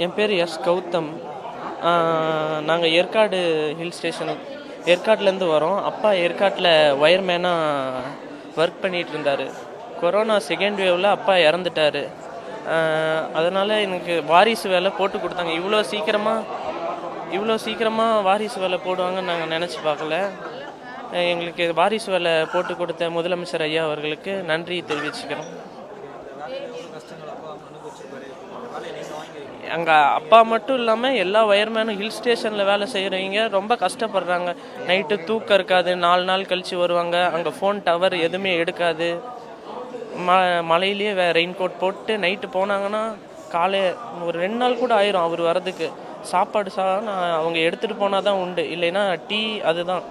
என் பேர் எஸ் கௌதம். நாங்கள் ஏற்காடு ஹில் ஸ்டேஷனுக்கு ஏற்காட்லேருந்து வரோம். அப்பா ஏற்காட்டில் ஒயர்மேனாக ஒர்க் பண்ணிகிட்டு இருந்தார். கொரோனா செகண்ட் வேவில் அப்பா இறந்துட்டார். அதனால் எனக்கு வாரிசு வேலை போட்டு கொடுத்தாங்க. இவ்வளோ சீக்கிரமாக வாரிசு வேலை போடுவாங்கன்னு நாங்கள் நினச்சி பார்க்கல. எங்களுக்கு வாரிசு வேலை போட்டு கொடுத்த முதலமைச்சர் ஐயா அவர்களுக்கு நன்றி தெரிவிச்சுக்கிறோம். அங்கே அப்பா மட்டும் இல்லாமல் எல்லா ஒயர்மேனும் ஹில் ஸ்டேஷனில் வேலை செய்கிறவங்க ரொம்ப கஷ்டப்படுறாங்க. நைட்டு தூக்கம் இருக்காது, 4 நாள் கழித்து வருவாங்க. அங்கே ஃபோன் டவர் எதுவுமே எடுக்காது. மழையிலேயே ரெயின் கோட் போட்டு நைட்டு போனாங்கன்னா காலை ஒரு 2 நாள் கூட ஆயிரும் அவர் வரதுக்கு. சாப்பாடு அவங்க எடுத்துகிட்டு போனால் தான் உண்டு, இல்லைன்னா டீ அதுதான்.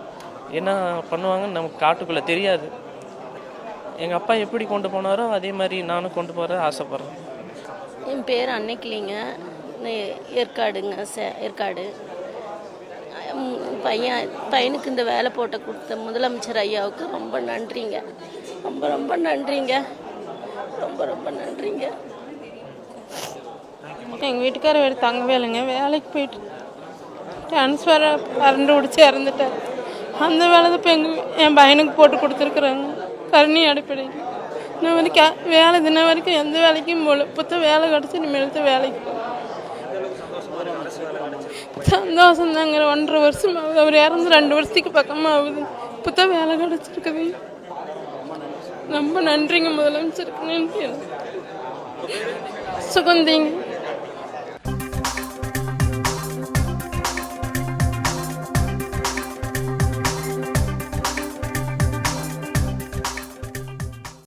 என்ன பண்ணுவாங்கன்னு நமக்கு காட்டுக்குள்ளே தெரியாது. எங்கள் அப்பா எப்படி கொண்டு போனாரோ அதே மாதிரி நானும் கொண்டு போகிற ஆசைப்பட்றேன். என் பேர் அன்னைக்கிளிங்க, ஏற்காடுங்க. ஏற்காடு பையனுக்கு இந்த வேலை போட்ட கொடுத்த முதலமைச்சர் ஐயாவுக்கு ரொம்ப நன்றிங்க. ரொம்ப ரொம்ப நன்றிங்க. ரொம்ப ரொம்ப நன்றிங்க. எங்கள் வீட்டுக்காரர் வேறு தங்கவே இல்லைங்க. வேலைக்கு போயிட்டு ட்ரான்ஸ்ஃபர் கரண்ட் பிடிச்சி இறந்துட்டார். அந்த வேலை தான் இப்போ என் பையனுக்கு போட்டு கொடுத்துருக்குறாங்க கருணி அடிப்படைக்கு. இன்னும் வரைக்கும் வேலை தின வரைக்கும் எந்த வேலைக்கும் போல. புத்த வேலை கிடச்சி இனிமேல் தான் வேலைக்கு சந்தோஷம் தாங்க. 1.5 வருஷம் ஆகுது. அவர் இறந்து 2 வருஷத்துக்கு பக்கமாக ஆகுது. புத்த வேலை கிடச்சிருக்குது. ரொம்ப நன்றிங்க முதலமைச்சருக்கு. நன்றி. சுகந்திங்க.